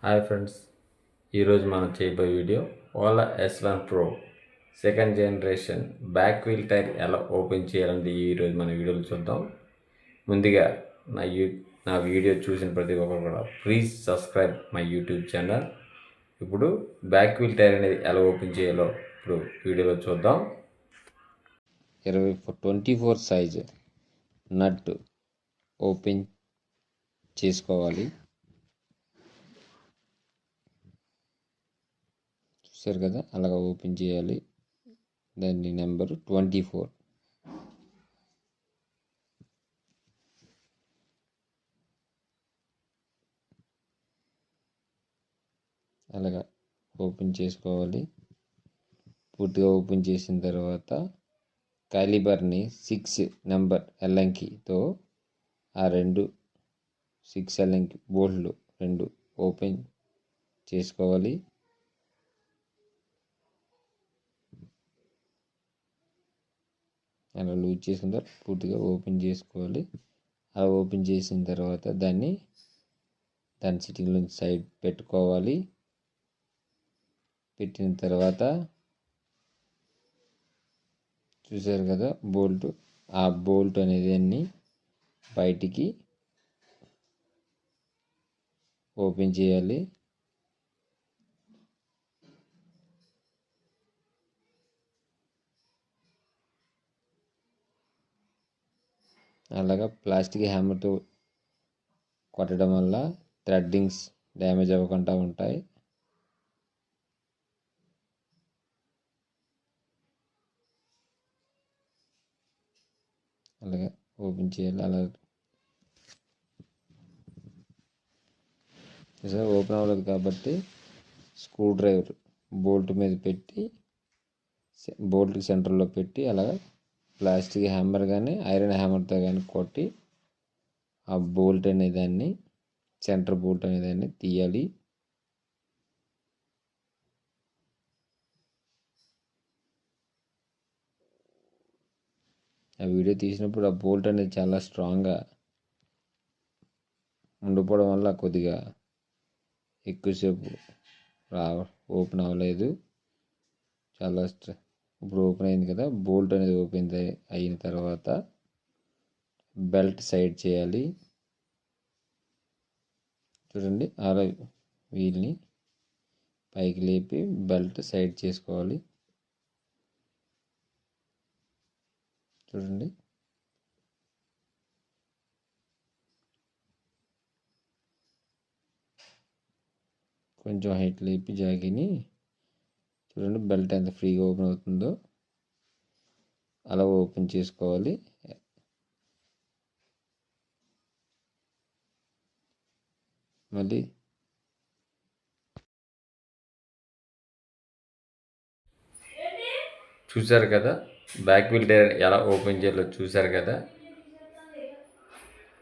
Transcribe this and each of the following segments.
Hi friends, ఈరోజు మనం చేయబోయే video Ola S1 Pro second generation back wheel tyre ఎలా ఓపెన్ చేయాలని ఈరోజు మన వీడియోలో చూద్దాం. ముందుగా నా వీడియో చూసిన ప్రతి ఒక్కరు కూడా please subscribe my YouTube channel. ఇప్పుడు బ్యాక్ వీల్ టైర్ అనేది ఎలా ఓపెన్ చేయాలో ఇప్పుడు వీడియోలో చూద్దాం. 24 సైజ్ నట్ ఓపెన్ చేసుకోవాలి. చూసారు కదా, అలాగా ఓపెన్ చేయాలి. దాని నెంబర్ 24. అలాగా ఓపెన్ చేసుకోవాలి. పూర్తిగా ఓపెన్ చేసిన తర్వాత కాలిబర్ని 6 నెంబర్ ఎల్లంకితో ఆ 6 ఎల్లంకి బోల్ట్లు 2 ఓపెన్ చేసుకోవాలి. అలా లూజ్ చేసిన తర్వాత పూర్తిగా ఓపెన్ చేసుకోవాలి. అలా ఓపెన్ చేసిన తర్వాత దాని సిట్టింగ్ నుంచి సైడ్ పెట్టుకోవాలి. పెట్టిన తర్వాత చూసారు కదా బోల్ట్, ఆ బోల్ట్ అనేది అన్ని బయటికి ఓపెన్ చేయాలి. అలాగా ప్లాస్టిక్ హ్యామర్తో కొట్టడం వల్ల థ్రెడ్డింగ్స్ డ్యామేజ్ అవ్వకుండా ఉంటాయి. అలాగే ఓపెన్ చేయాలి. అలా ఓపెన్ అవ్వలేదు కాబట్టి స్క్రూ డ్రైవర్ బోల్ట్ మీద పెట్టి బోల్ట్ సెంటర్లో పెట్టి అలాగా ప్లాస్టిక్ హ్యామర్ కానీ ఐరన్ హ్యామర్తో కానీ కొట్టి ఆ బోల్ట్ అనే దాన్ని సెంటర్ బోల్ట్ అనే దాన్ని తీయాలి. ఆ వీడియో తీసినప్పుడు ఆ బోల్ట్ అనేది చాలా స్ట్రాంగ్గా ఉండిపోవడం వల్ల కొద్దిగా ఎక్కువసేపు ఓపెన్ అవ్వలేదు. చాలా ఇప్పుడు ఓపెన్ అయింది కదా. బోల్ట్ అనేది ఓపెన్ అయిన తర్వాత బెల్ట్ సైడ్ చేయాలి. చూడండి, అలా వీల్ని పైకి లేపి బెల్ట్ సైడ్ చేసుకోవాలి. చూడండి, కొంచెం హైట్ లేపి జాగిని చూడండి, బెల్ట్ ఎంత ఫ్రీగా ఓపెన్ అవుతుందో అలా ఓపెన్ చేసుకోవాలి. మళ్ళీ చూసారు కదా, బ్యాక్ వీల్ టైర్ ఎలా ఓపెన్ చేయాలో చూసారు కదా.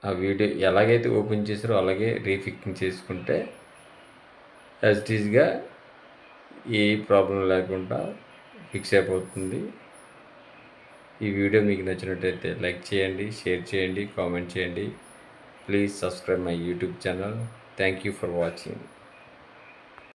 ఆ వీడియో ఎలాగైతే ఓపెన్ చేసారో అలాగే రీఫిక్సింగ్ చేసుకుంటే యాజ్ ఇట్ ఈజ్గా ఏ ప్రాబ్లం లేకుండా ఫిక్స్ అయిపోతుంది. ఈ వీడియో మీకు నచ్చినట్టయితే లైక్ చేయండి, షేర్ చేయండి, కామెంట్ చేయండి. Please subscribe my YouTube channel. Thank you for watching.